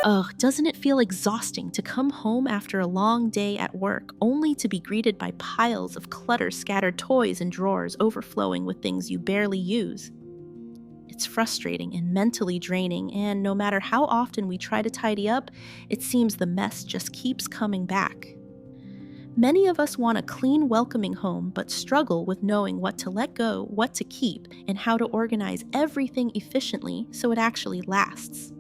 Ugh, doesn't it feel exhausting to come home after a long day at work only to be greeted by piles of clutter, scattered toys and drawers overflowing with things you barely use? It's frustrating and mentally draining, and no matter how often we try to tidy up, it seems the mess just keeps coming back. Many of us want a clean, welcoming home, but struggle with knowing what to let go, what to keep, and how to organize everything efficiently so it actually lasts.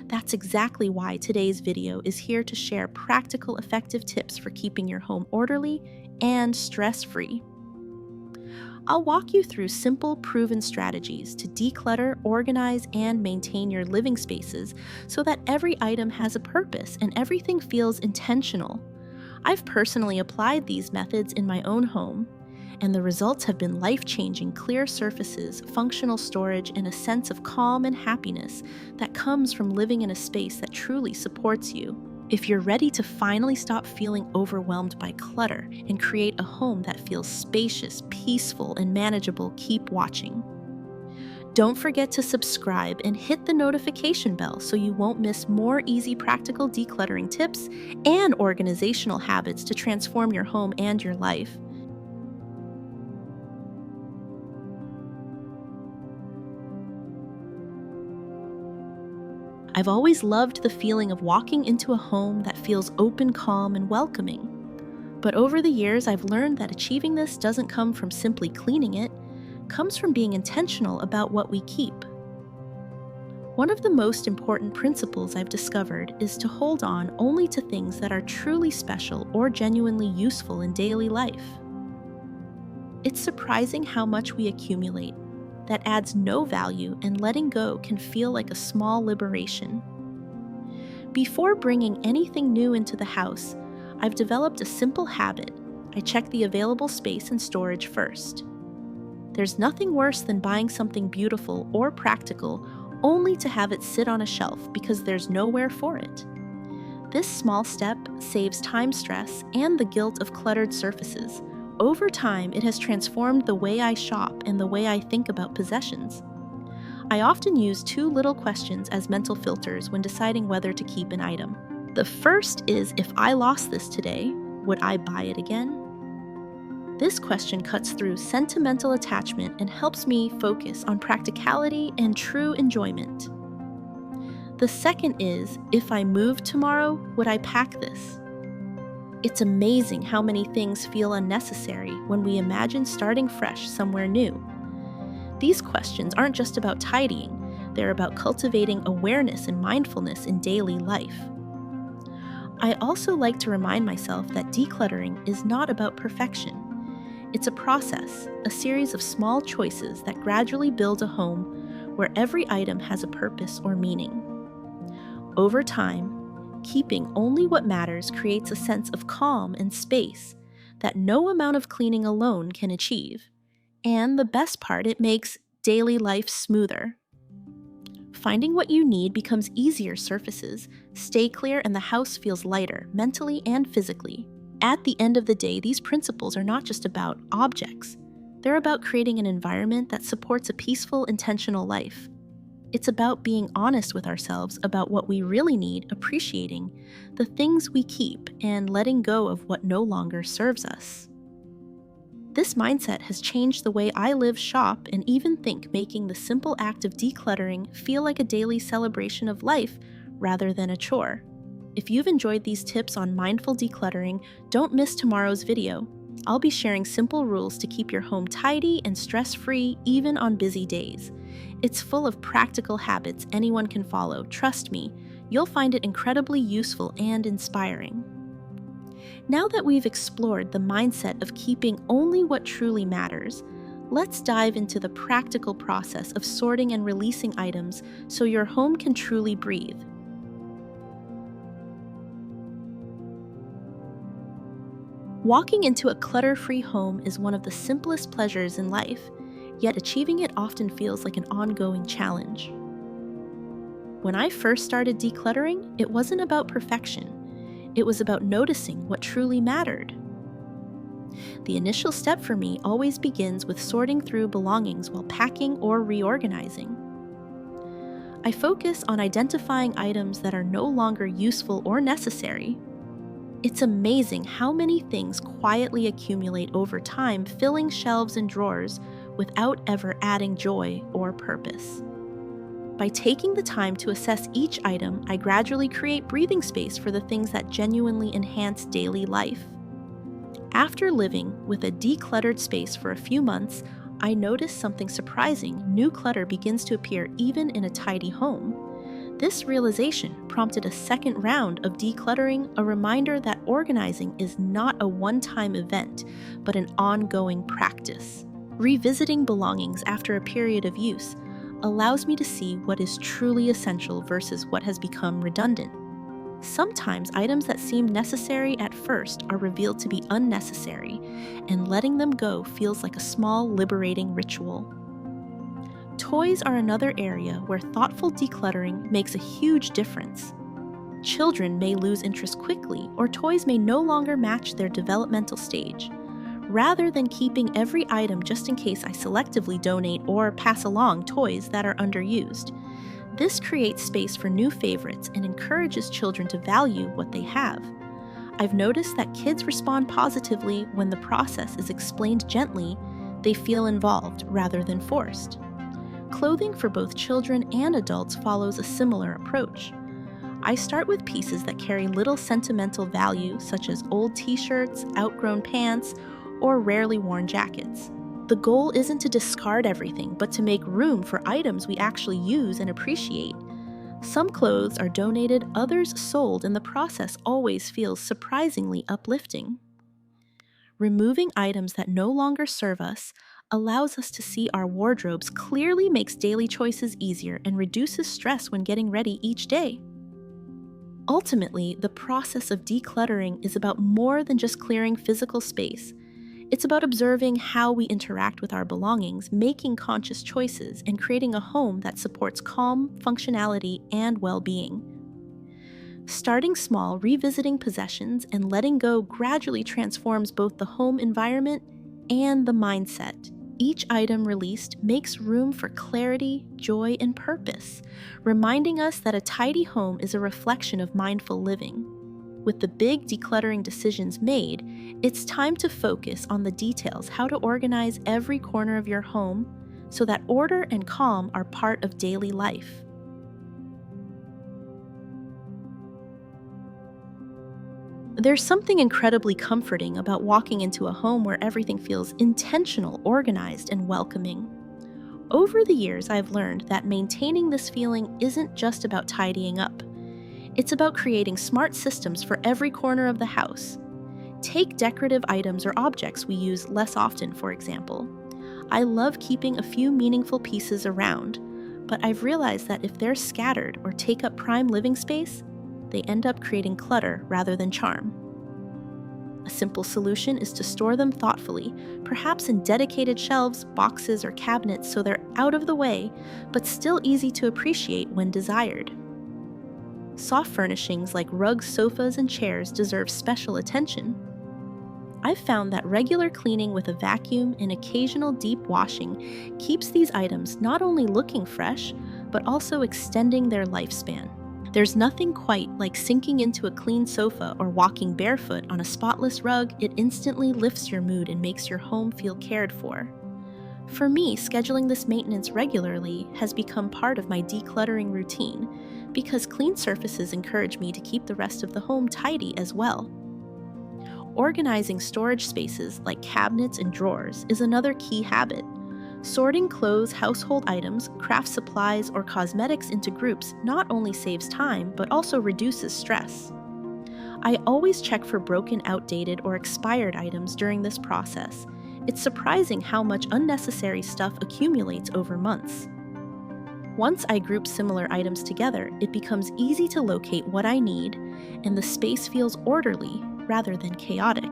That's exactly why today's video is here to share practical, effective tips for keeping your home orderly and stress-free. I'll walk you through simple, proven strategies to declutter, organize, and maintain your living spaces so that every item has a purpose and everything feels intentional. I've personally applied these methods in my own home, and the results have been life-changing clear surfaces, functional storage, and a sense of calm and happiness that comes from living in a space that truly supports you. If you're ready to finally stop feeling overwhelmed by clutter and create a home that feels spacious, peaceful, and manageable, keep watching. Don't forget to subscribe and hit the notification bell so you won't miss more easy, practical decluttering tips and organizational habits to transform your home and your life. I've always loved the feeling of walking into a home that feels open, calm, and welcoming. But over the years, I've learned that achieving this doesn't come from simply cleaning it, it comes from being intentional about what we keep. One of the most important principles I've discovered is to hold on only to things that are truly special or genuinely useful in daily life. It's surprising how much we accumulate that adds no value, and letting go can feel like a small liberation. Before bringing anything new into the house, I've developed a simple habit. I check the available space and storage first. There's nothing worse than buying something beautiful or practical only to have it sit on a shelf because there's nowhere for it. This small step saves time, stress, and the guilt of cluttered surfaces. Over time, it has transformed the way I shop and the way I think about possessions. I often use two little questions as mental filters when deciding whether to keep an item. The first is, if I lost this today, would I buy it again? This question cuts through sentimental attachment and helps me focus on practicality and true enjoyment. The second is, if I moved tomorrow, would I pack this? It's amazing how many things feel unnecessary when we imagine starting fresh somewhere new. These questions aren't just about tidying, they're about cultivating awareness and mindfulness in daily life. I also like to remind myself that decluttering is not about perfection. It's a process, a series of small choices that gradually build a home where every item has a purpose or meaning. Over time, keeping only what matters creates a sense of calm and space that no amount of cleaning alone can achieve. And the best part, it makes daily life smoother. Finding what you need becomes easier surfaces, stay clear, and the house feels lighter, mentally and physically. At the end of the day, these principles are not just about objects. They're about creating an environment that supports a peaceful, intentional life. It's about being honest with ourselves about what we really need, appreciating the things we keep, and letting go of what no longer serves us. This mindset has changed the way I live, shop, and even think, making the simple act of decluttering feel like a daily celebration of life rather than a chore. If you've enjoyed these tips on mindful decluttering, don't miss tomorrow's video. I'll be sharing simple rules to keep your home tidy and stress-free even on busy days. It's full of practical habits anyone can follow. Trust me, you'll find it incredibly useful and inspiring. Now that we've explored the mindset of keeping only what truly matters, let's dive into the practical process of sorting and releasing items so your home can truly breathe. Walking into a clutter-free home is one of the simplest pleasures in life, yet achieving it often feels like an ongoing challenge. When I first started decluttering, it wasn't about perfection. It was about noticing what truly mattered. The initial step for me always begins with sorting through belongings while packing or reorganizing. I focus on identifying items that are no longer useful or necessary. It's amazing how many things quietly accumulate over time, filling shelves and drawers without ever adding joy or purpose. By taking the time to assess each item, I gradually create breathing space for the things that genuinely enhance daily life. After living with a decluttered space for a few months, I noticed something surprising. New clutter begins to appear even in a tidy home. This realization prompted a second round of decluttering, a reminder that organizing is not a one-time event, but an ongoing practice. Revisiting belongings after a period of use allows me to see what is truly essential versus what has become redundant. Sometimes items that seemed necessary at first are revealed to be unnecessary, and letting them go feels like a small, liberating ritual. Toys are another area where thoughtful decluttering makes a huge difference. Children may lose interest quickly, or toys may no longer match their developmental stage. Rather than keeping every item just in case I selectively donate or pass along toys that are underused, this creates space for new favorites and encourages children to value what they have. I've noticed that kids respond positively when the process is explained gently. They feel involved rather than forced. Clothing for both children and adults follows a similar approach. I start with pieces that carry little sentimental value, such as old t-shirts, outgrown pants, or rarely worn jackets. The goal isn't to discard everything, but to make room for items we actually use and appreciate. Some clothes are donated, others sold, and the process always feels surprisingly uplifting. Removing items that no longer serve us allows us to see our wardrobes clearly, makes daily choices easier, and reduces stress when getting ready each day. Ultimately, the process of decluttering is about more than just clearing physical space. It's about observing how we interact with our belongings, making conscious choices, and creating a home that supports calm, functionality, and well-being. Starting small, revisiting possessions, and letting go gradually transforms both the home environment and the mindset. Each item released makes room for clarity, joy, and purpose, reminding us that a tidy home is a reflection of mindful living. With the big decluttering decisions made, it's time to focus on the details, how to organize every corner of your home so that order and calm are part of daily life. There's something incredibly comforting about walking into a home where everything feels intentional, organized, and welcoming. Over the years, I've learned that maintaining this feeling isn't just about tidying up. It's about creating smart systems for every corner of the house. Take decorative items or objects we use less often, for example. I love keeping a few meaningful pieces around, but I've realized that if they're scattered or take up prime living space, they end up creating clutter rather than charm. A simple solution is to store them thoughtfully, perhaps in dedicated shelves, boxes, or cabinets so they're out of the way, but still easy to appreciate when desired. Soft furnishings like rugs, sofas, and chairs deserve special attention. I've found that regular cleaning with a vacuum and occasional deep washing keeps these items not only looking fresh, but also extending their lifespan. There's nothing quite like sinking into a clean sofa or walking barefoot on a spotless rug. It instantly lifts your mood and makes your home feel cared for. For me, scheduling this maintenance regularly has become part of my decluttering routine because clean surfaces encourage me to keep the rest of the home tidy as well. Organizing storage spaces like cabinets and drawers is another key habit. Sorting clothes, household items, craft supplies, or cosmetics into groups not only saves time, but also reduces stress. I always check for broken, outdated, or expired items during this process. It's surprising how much unnecessary stuff accumulates over months. Once I group similar items together, it becomes easy to locate what I need, and the space feels orderly rather than chaotic.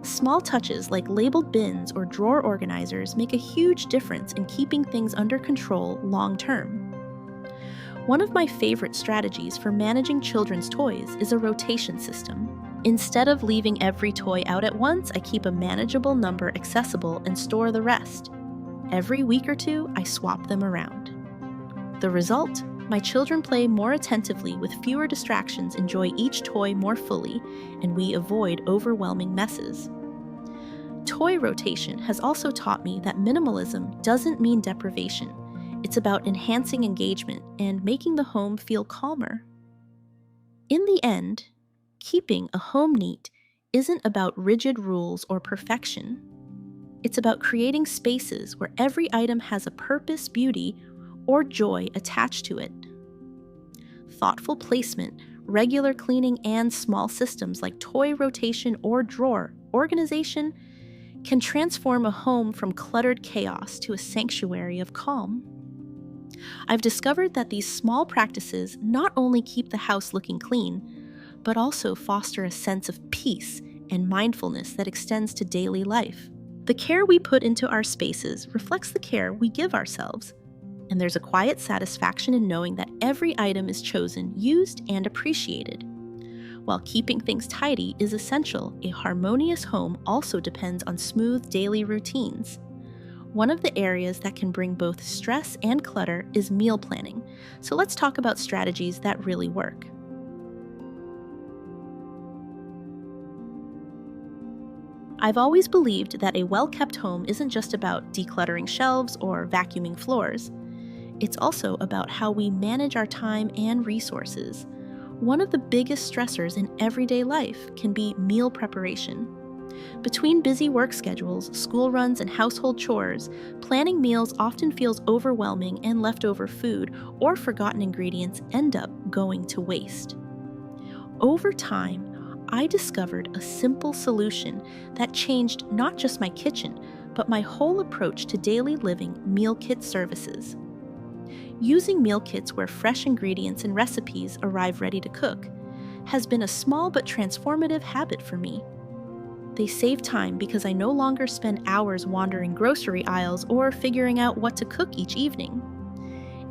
Small touches like labeled bins or drawer organizers make a huge difference in keeping things under control long term. One of my favorite strategies for managing children's toys is a rotation system. Instead of leaving every toy out at once, I keep a manageable number accessible and store the rest. Every week or two, I swap them around. The result? My children play more attentively with fewer distractions, enjoy each toy more fully, and we avoid overwhelming messes. Toy rotation has also taught me that minimalism doesn't mean deprivation. It's about enhancing engagement and making the home feel calmer. In the end, keeping a home neat isn't about rigid rules or perfection. It's about creating spaces where every item has a purpose, beauty, or joy attached to it. Thoughtful placement, regular cleaning, and small systems like toy rotation or drawer organization can transform a home from cluttered chaos to a sanctuary of calm. I've discovered that these small practices not only keep the house looking clean, but also foster a sense of peace and mindfulness that extends to daily life. The care we put into our spaces reflects the care we give ourselves, and there's a quiet satisfaction in knowing that every item is chosen, used, and appreciated. While keeping things tidy is essential, a harmonious home also depends on smooth daily routines. One of the areas that can bring both stress and clutter is meal planning, so let's talk about strategies that really work. I've always believed that a well-kept home isn't just about decluttering shelves or vacuuming floors. It's also about how we manage our time and resources. One of the biggest stressors in everyday life can be meal preparation. Between busy work schedules, school runs, and household chores, planning meals often feels overwhelming, and leftover food or forgotten ingredients end up going to waste. Over time, I discovered a simple solution that changed not just my kitchen, but my whole approach to daily living: meal kit services. Using meal kits where fresh ingredients and recipes arrive ready to cook has been a small but transformative habit for me. They save time because I no longer spend hours wandering grocery aisles or figuring out what to cook each evening.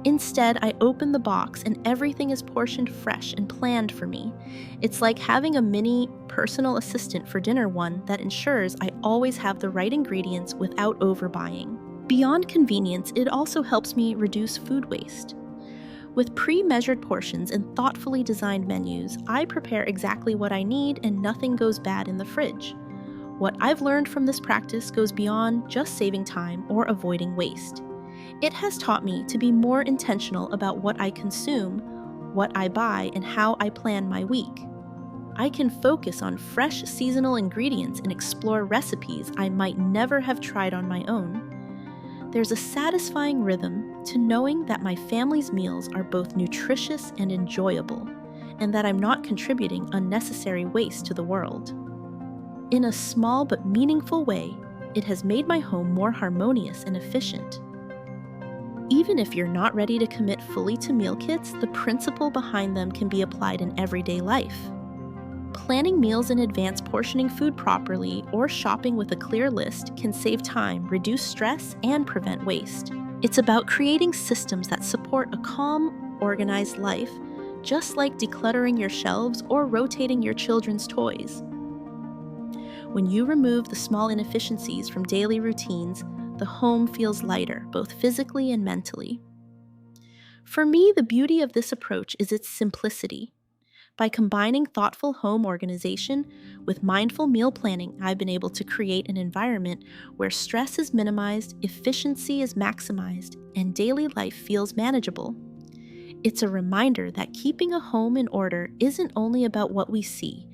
Instead, I open the box and everything is portioned fresh and planned for me. It's like having a mini personal assistant for dinner, one that ensures I always have the right ingredients without overbuying. Beyond convenience, it also helps me reduce food waste. With pre-measured portions and thoughtfully designed menus, I prepare exactly what I need and nothing goes bad in the fridge. What I've learned from this practice goes beyond just saving time or avoiding waste. It has taught me to be more intentional about what I consume, what I buy, and how I plan my week. I can focus on fresh seasonal ingredients and explore recipes I might never have tried on my own. There's a satisfying rhythm to knowing that my family's meals are both nutritious and enjoyable, and that I'm not contributing unnecessary waste to the world. In a small but meaningful way, it has made my home more harmonious and efficient. Even if you're not ready to commit fully to meal kits, the principle behind them can be applied in everyday life. Planning meals in advance, portioning food properly, or shopping with a clear list can save time, reduce stress, and prevent waste. It's about creating systems that support a calm, organized life, just like decluttering your shelves or rotating your children's toys. When you remove the small inefficiencies from daily routines, the home feels lighter, both physically and mentally. For me, the beauty of this approach is its simplicity. By combining thoughtful home organization with mindful meal planning, I've been able to create an environment where stress is minimized, efficiency is maximized, and daily life feels manageable. It's a reminder that keeping a home in order isn't only about what we see,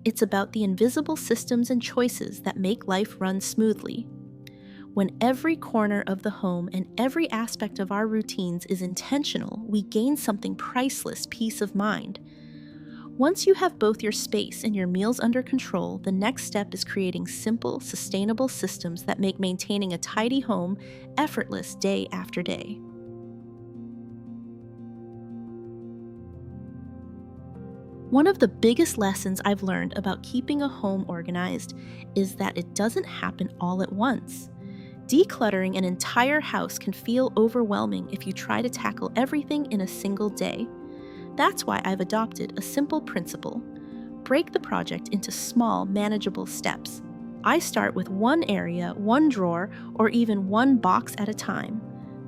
it's about the invisible systems and choices that make life run smoothly. When every corner of the home and every aspect of our routines is intentional, we gain something priceless: peace of mind. Once you have both your space and your meals under control, the next step is creating simple, sustainable systems that make maintaining a tidy home effortless day after day. One of the biggest lessons I've learned about keeping a home organized is that it doesn't happen all at once. Decluttering an entire house can feel overwhelming if you try to tackle everything in a single day. That's why I've adopted a simple principle: break the project into small, manageable steps. I start with one area, one drawer, or even one box at a time.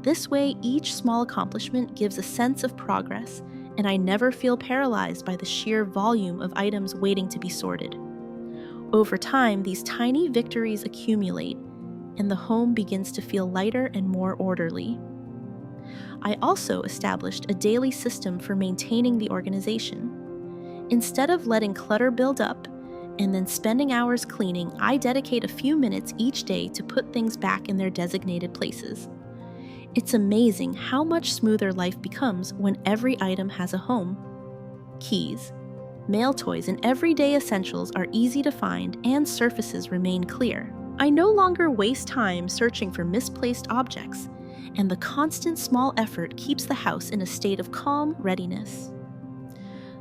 This way, each small accomplishment gives a sense of progress, and I never feel paralyzed by the sheer volume of items waiting to be sorted. Over time, these tiny victories accumulate, and the home begins to feel lighter and more orderly. I also established a daily system for maintaining the organization. Instead of letting clutter build up and then spending hours cleaning, I dedicate a few minutes each day to put things back in their designated places. It's amazing how much smoother life becomes when every item has a home. Keys, mail toys, and everyday essentials are easy to find, and surfaces remain clear. I no longer waste time searching for misplaced objects, and the constant small effort keeps the house in a state of calm readiness.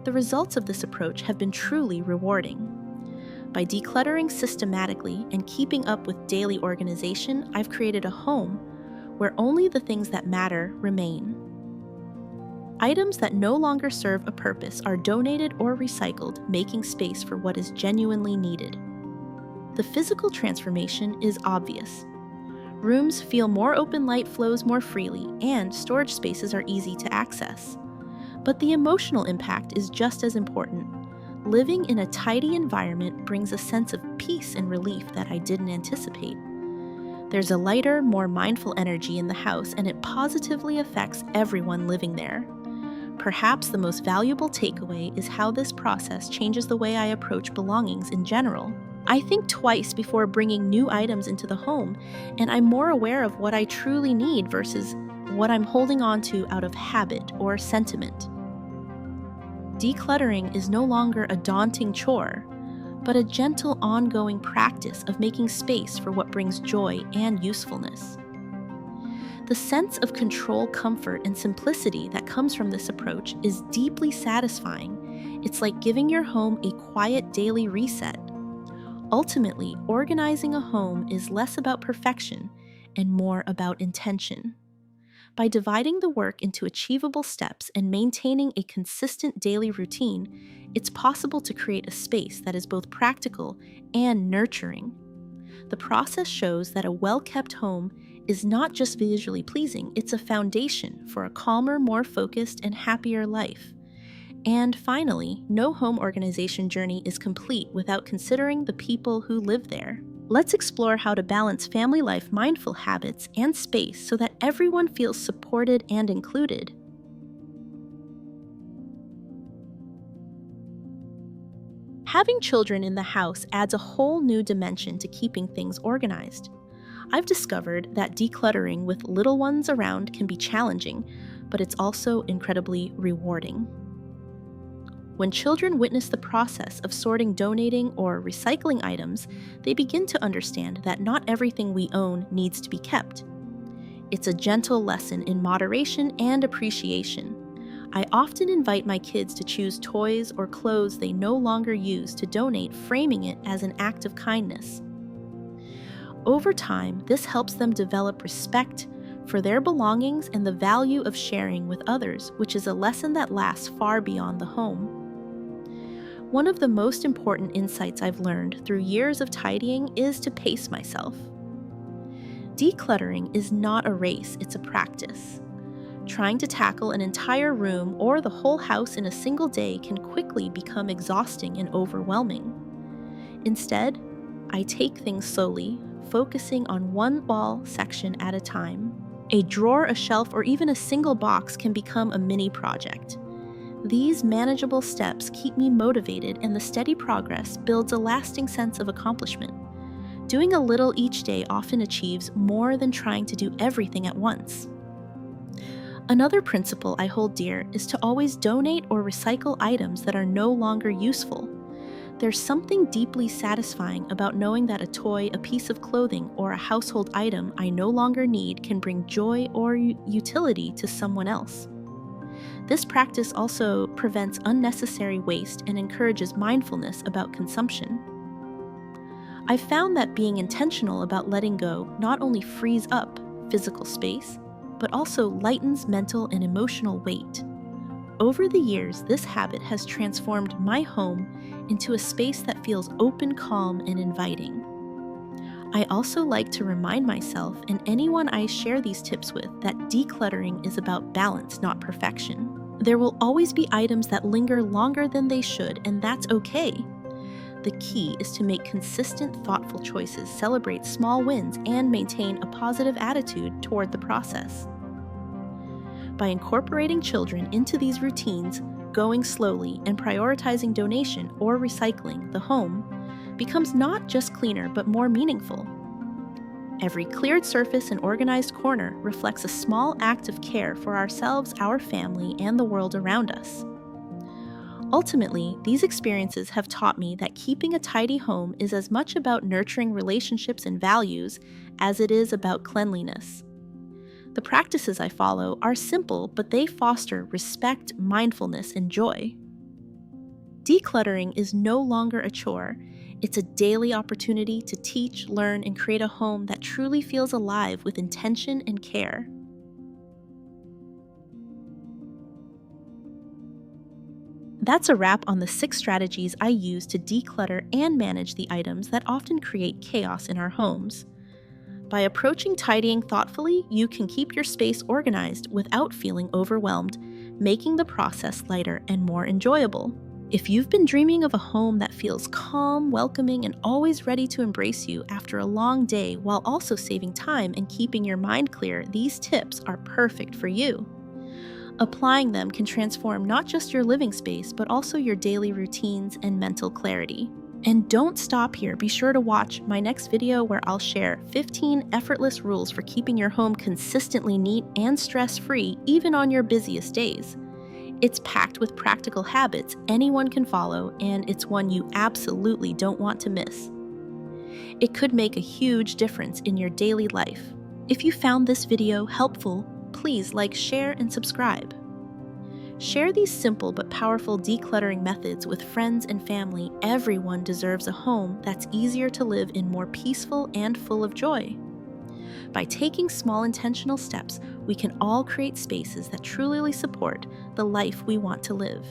The results of this approach have been truly rewarding. By decluttering systematically and keeping up with daily organization, I've created a home where only the things that matter remain. Items that no longer serve a purpose are donated or recycled, making space for what is genuinely needed. The physical transformation is obvious. Rooms feel more open, light flows more freely, and storage spaces are easy to access. But the emotional impact is just as important. Living in a tidy environment brings a sense of peace and relief that I didn't anticipate. There's a lighter, more mindful energy in the house, and it positively affects everyone living there. Perhaps the most valuable takeaway is how this process changes the way I approach belongings in general. I think twice before bringing new items into the home, and I'm more aware of what I truly need versus what I'm holding on to out of habit or sentiment. Decluttering is no longer a daunting chore, but a gentle, ongoing practice of making space for what brings joy and usefulness. The sense of control, comfort, and simplicity that comes from this approach is deeply satisfying. It's like giving your home a quiet daily reset. Ultimately, organizing a home is less about perfection and more about intention. By dividing the work into achievable steps and maintaining a consistent daily routine, it's possible to create a space that is both practical and nurturing. The process shows that a well-kept home is not just visually pleasing, it's a foundation for a calmer, more focused, and happier life. And finally, no home organization journey is complete without considering the people who live there. Let's explore how to balance family life mindful habits and space so that everyone feels supported and included. Having children in the house adds a whole new dimension to keeping things organized. I've discovered that decluttering with little ones around can be challenging, but it's also incredibly rewarding. When children witness the process of sorting, donating, or recycling items, they begin to understand that not everything we own needs to be kept. It's a gentle lesson in moderation and appreciation. I often invite my kids to choose toys or clothes they no longer use to donate, framing it as an act of kindness. Over time, this helps them develop respect for their belongings and the value of sharing with others, which is a lesson that lasts far beyond the home. One of the most important insights I've learned through years of tidying is to pace myself. Decluttering is not a race, it's a practice. Trying to tackle an entire room or the whole house in a single day can quickly become exhausting and overwhelming. Instead, I take things slowly, focusing on one wall section at a time. A drawer, a shelf, or even a single box can become a mini project. These manageable steps keep me motivated, and the steady progress builds a lasting sense of accomplishment. Doing a little each day often achieves more than trying to do everything at once. Another principle I hold dear is to always donate or recycle items that are no longer useful. There's something deeply satisfying about knowing that a toy, a piece of clothing, or a household item I no longer need can bring joy or utility to someone else. This practice also prevents unnecessary waste and encourages mindfulness about consumption. I've found that being intentional about letting go not only frees up physical space, but also lightens mental and emotional weight. Over the years, this habit has transformed my home into a space that feels open, calm, and inviting. I also like to remind myself and anyone I share these tips with that decluttering is about balance, not perfection. There will always be items that linger longer than they should, and that's okay. The key is to make consistent, thoughtful choices, celebrate small wins, and maintain a positive attitude toward the process. By incorporating children into these routines, going slowly, and prioritizing donation or recycling, the home becomes not just cleaner but more meaningful. Every cleared surface and organized corner reflects a small act of care for ourselves, our family, and the world around us. Ultimately, these experiences have taught me that keeping a tidy home is as much about nurturing relationships and values as it is about cleanliness. The practices I follow are simple, but they foster respect, mindfulness, and joy. Decluttering is no longer a chore. It's a daily opportunity to teach, learn, and create a home that truly feels alive with intention and care. That's a wrap on the 6 strategies I use to declutter and manage the items that often create chaos in our homes. By approaching tidying thoughtfully, you can keep your space organized without feeling overwhelmed, making the process lighter and more enjoyable. If you've been dreaming of a home that feels calm, welcoming, and always ready to embrace you after a long day while also saving time and keeping your mind clear, these tips are perfect for you. Applying them can transform not just your living space, but also your daily routines and mental clarity. And don't stop here. Be sure to watch my next video where I'll share 15 effortless rules for keeping your home consistently neat and stress-free, even on your busiest days. It's packed with practical habits anyone can follow, and it's one you absolutely don't want to miss. It could make a huge difference in your daily life. If you found this video helpful, please like, share, and subscribe. Share these simple but powerful decluttering methods with friends and family. Everyone deserves a home that's easier to live in, more peaceful, and full of joy. By taking small intentional steps, we can all create spaces that truly support the life we want to live.